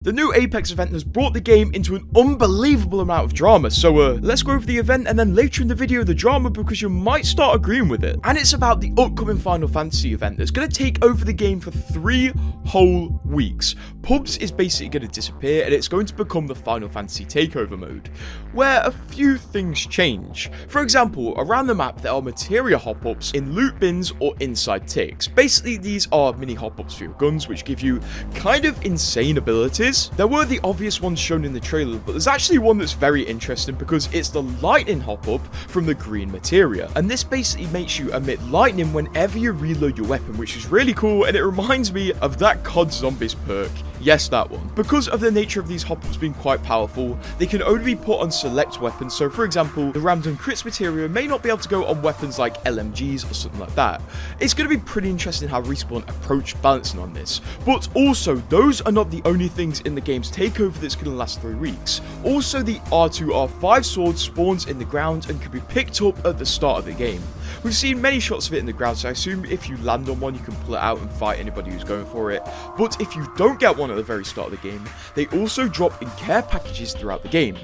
The new Apex event has brought the game into an unbelievable amount of drama, so let's go over the event and then later in the video the drama, because you might start agreeing with it. And it's about the upcoming Final Fantasy event that's going to take over the game for 3 whole weeks. Pubs is basically going to disappear and it's going to become the Final Fantasy takeover mode, where a few things change. For example, around the map there are materia hop-ups in loot bins or inside ticks. Basically these are mini hop-ups for your guns which give you kind of insane abilities. There were the obvious ones shown in the trailer, but there's actually one that's very interesting because it's the lightning hop-up from the green materia, and this basically makes you emit lightning whenever you reload your weapon, which is really cool, and it reminds me of that COD Zombies perk. Yes, that one. Because of the nature of these hop-ups being quite powerful, they can only be put on select weapons. So for example, the random crits materia may not be able to go on weapons like LMGs or something like that. It's going to be pretty interesting how Respawn approach balancing on this. But also, those are not the only things in the game's takeover that's going to last 3 weeks. Also, the R2 R5 sword spawns in the ground and can be picked up at the start of the game. We've seen many shots of it in the ground, so I assume if you land on one you can pull it out and fight anybody who's going for it. But if you don't get one at the very start of the game, they also drop in care packages throughout the game.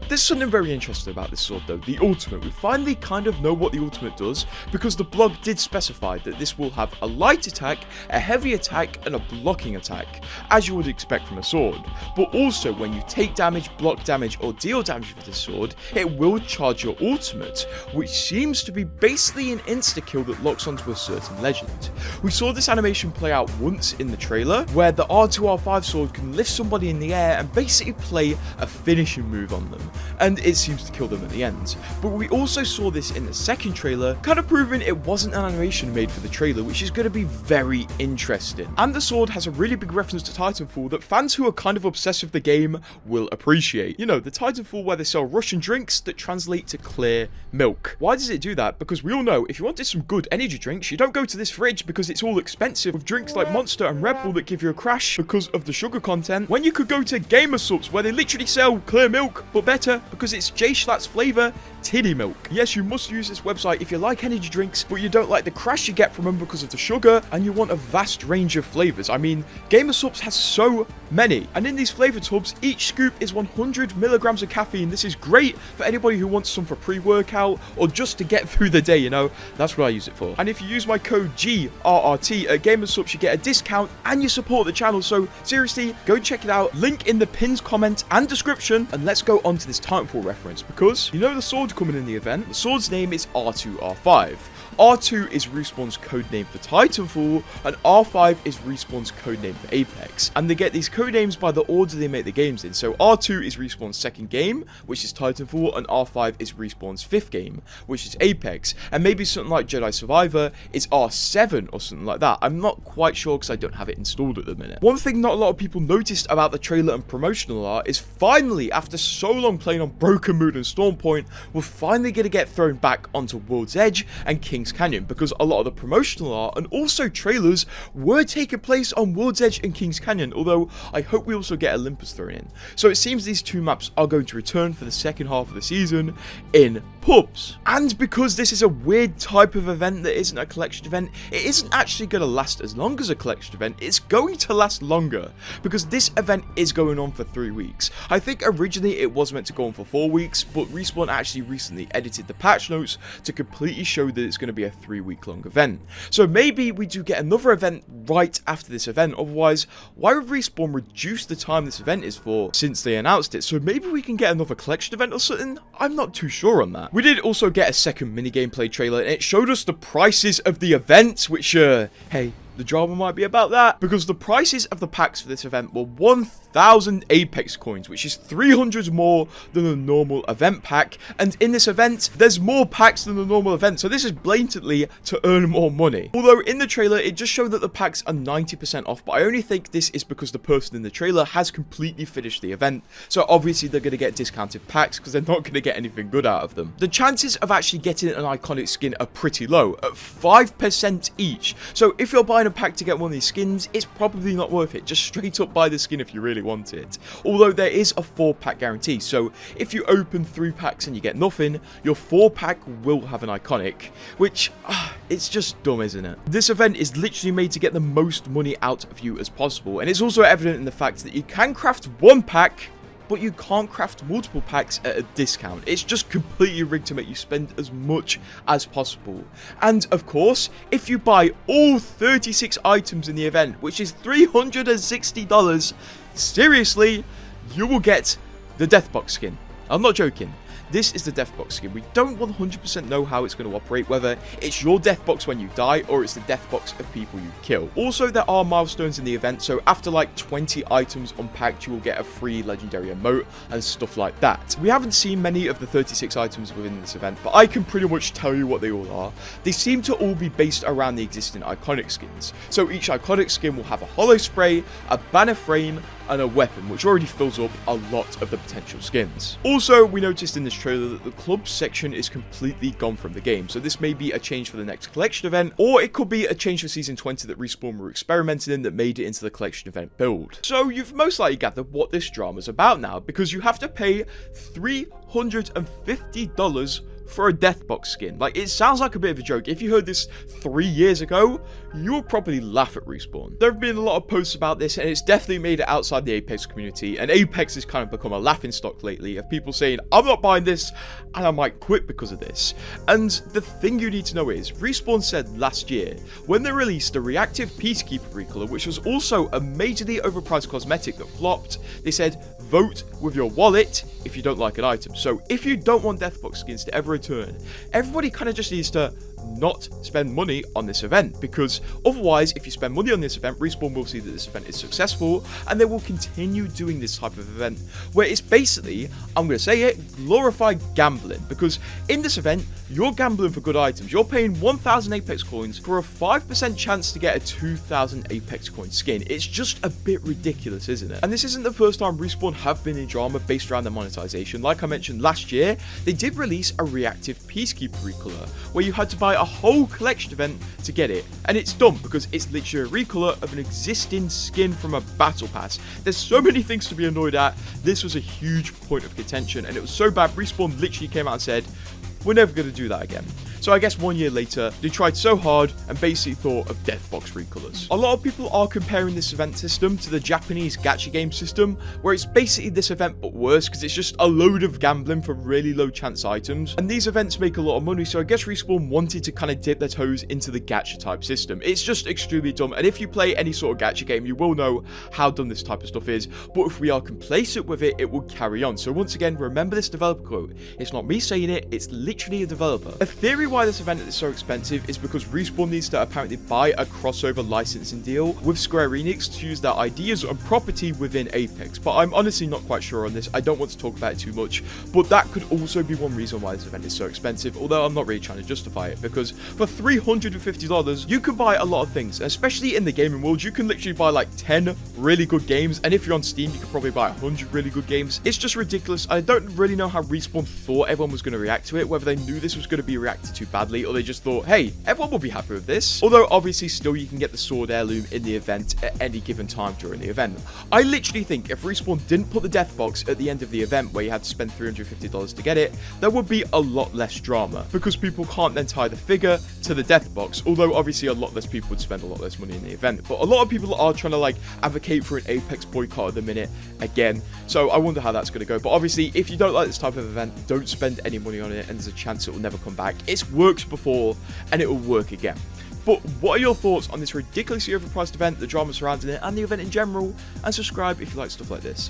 There's something very interesting about this sword though, the ultimate. We finally kind of know what the ultimate does, because the blog did specify that this will have a light attack, a heavy attack, and a blocking attack, as you would expect from a sword. But also, when you take damage, block damage, or deal damage with this sword, it will charge your ultimate, which seems to be basically an insta-kill that locks onto a certain legend. We saw this animation play out once in the trailer, where the R2-R5 sword can lift somebody in the air and basically play a finishing move on them, and it seems to kill them at the end. But we also saw this in the second trailer, kind of proving it wasn't an animation made for the trailer, which is going to be very interesting. And the sword has a really big reference to Titanfall that fans who are kind of obsessed with the game will appreciate. You know, the Titanfall where they sell Russian drinks that translate to clear milk. Why does it do that? Because we all know if you wanted some good energy drinks, you don't go to this fridge because it's all expensive with drinks like Monster and Red Bull that give you a crash because of the sugar content, when you could go to Gamer Supps where they literally sell clear milk, but better because it's J Schlatt's flavour, titty milk. Yes, you must use this website if you like energy drinks, but you don't like the crash you get from them because of the sugar, and you want a vast range of flavours. I mean, Gamer Supps has so many, and in these flavour tubs, each scoop is 100 milligrams of caffeine. This is great for anybody who wants some for pre-workout or just to get through the day, you know, that's what I use it for. And if you use my code GRRT at Gamer Supps, you get a discount and you support the channel, so seriously, go check it out, link in the pinned comment and description. And let's go on to this Titanfall reference, because you know the sword coming in the event, the sword's name is R2-R5. R2 is Respawn's codename for Titanfall, and R5 is Respawn's codename for Apex. And they get these codenames by the order they make the games in. So R2 is Respawn's second game, which is Titanfall, and R5 is Respawn's 5th game, which is Apex. And maybe something like Jedi Survivor is R7 or something like that. I'm not quite sure because I don't have it installed at the minute. One thing not a lot of people noticed about the trailer and promotional art is finally, after so long playing on Broken Moon and Stormpoint, we're finally going to get thrown back onto World's Edge and Kings Canyon, because a lot of the promotional art and also trailers were taking place on World's Edge and Kings Canyon, although I hope we also get Olympus thrown in. So it seems these two maps are going to return for the second half of the season in pubs. And because this is a weird type of event that isn't a collection event, it isn't actually going to last as long as a collection event. It's going to last longer, because this event is going on for 3 weeks. I think originally it was meant to go on for 4 weeks, but Respawn actually recently edited the patch notes to completely show that it's going to be a 3-week long event. So maybe we do get another event right after this event. Otherwise, why would Respawn reduce the time this event is for since they announced it? So maybe we can get another collection event or something? I'm not too sure on that. We did also get a second mini gameplay trailer, and it showed us the prices of the events, which hey, the drama might be about that, because the prices of the packs for this event were 1,000 Apex coins, which is 300 more than a normal event pack, and in this event, there's more packs than the normal event, so this is blatantly to earn more money. Although in the trailer, it just showed that the packs are 90% off, but I only think this is because the person in the trailer has completely finished the event, so obviously they're going to get discounted packs, because they're not going to get anything good out of them. The chances of actually getting an iconic skin are pretty low, at 5% each, so if you're buying buying a pack to get one of these skins, it's probably not worth it. Just straight up buy the skin if you really want it. Although there is a 4-pack guarantee, so if you open 3 packs and you get nothing, your 4-pack will have an iconic, which, it's just dumb, isn't it? This event is literally made to get the most money out of you as possible, and it's also evident in the fact that you can craft 1 pack, but you can't craft multiple packs at a discount. It's just completely rigged to make you spend as much as possible. And of course, if you buy all 36 items in the event, which is $360, seriously, you will get the Deathbox skin. I'm not joking. This is the Deathbox skin. We don't 100% know how it's going to operate, whether it's your Deathbox when you die or it's the Deathbox of people you kill. Also, there are milestones in the event, so after like 20 items unpacked, you will get a free legendary emote and stuff like that. We haven't seen many of the 36 items within this event, but I can pretty much tell you what they all are. They seem to all be based around the existing iconic skins. So each iconic skin will have a holo spray, a banner frame, and a weapon, which already fills up a lot of the potential skins. Also, we noticed in this trailer that the club section is completely gone from the game, so this may be a change for the next collection event, or it could be a change for Season 20 that Respawn were experimenting in that made it into the collection event build. So you've most likely gathered what this drama's about now, because you have to pay $350 for a Deathbox skin. Like, it sounds like a bit of a joke. If you heard this 3 years ago, you would probably laugh at Respawn. There have been a lot of posts about this, and it's definitely made it outside the Apex community, and Apex has kind of become a laughingstock lately of people saying, I'm not buying this, and I might quit because of this. And the thing you need to know is, Respawn said last year, when they released the Reactive Peacekeeper recolor, which was also a majorly overpriced cosmetic that flopped, they said, vote with your wallet if you don't like an item. So if you don't want Deathbox skins to ever return, everybody kind of just needs to not spend money on this event, because otherwise, if you spend money on this event, Respawn will see that this event is successful, and they will continue doing this type of event, where it's basically, I'm going to say it, glorified gambling, because in this event, you're gambling for good items. You're paying 1,000 Apex coins for a 5% chance to get a 2,000 Apex coin skin. It's just a bit ridiculous, isn't it? And this isn't the first time Respawn have been in drama based around their monetization. Like I mentioned last year, they did release a Reactive Peacekeeper recolor, where you had to buy a whole collection event to get it. And it's dumb, because it's literally a recolor of an existing skin from a battle pass. There's so many things to be annoyed at. This was a huge point of contention, and it was so bad, Respawn literally came out and said, we're never going to do that again. So I guess 1 year later, they tried so hard and basically thought of Deathbox recolors. A lot of people are comparing this event system to the Japanese gacha game system, where it's basically this event but worse, because it's just a load of gambling for really low chance items. And these events make a lot of money, so I guess Respawn wanted to kind of dip their toes into the gacha type system. It's just extremely dumb, and if you play any sort of gacha game, you will know how dumb this type of stuff is. But if we are complacent with it, it will carry on. So once again, remember this developer quote. It's not me saying it, it's literally a developer. A theory why this event is so expensive is because Respawn needs to apparently buy a crossover licensing deal with Square Enix to use their ideas and property within Apex, but I'm honestly not quite sure on this. I don't want to talk about it too much, but that could also be one reason why this event is so expensive, although I'm not really trying to justify it, because for $350 you can buy a lot of things, especially in the gaming world. You can literally buy like 10 really good games, and if you're on Steam you can probably buy 100 really good games. It's just ridiculous. I don't really know how Respawn thought everyone was going to react to it, whether they knew this was going to be reacted to badly, or they just thought, hey, everyone will be happy with this. Although obviously still you can get the sword heirloom in the event at any given time during the event. I literally think if Respawn didn't put the Deathbox at the end of the event where you had to spend $350 to get it, there would be a lot less drama, because people can't then tie the figure to the Deathbox, although obviously a lot less people would spend a lot less money in the event. But a lot of people are trying to like advocate for an Apex boycott at the minute again, so I wonder how that's going to go. But obviously if you don't like this type of event, don't spend any money on it, and there's a chance it will never come back. It's worked before and it will work again. But what are your thoughts on this ridiculously overpriced event, the drama surrounding it, and the event in general? And subscribe if you like stuff like this.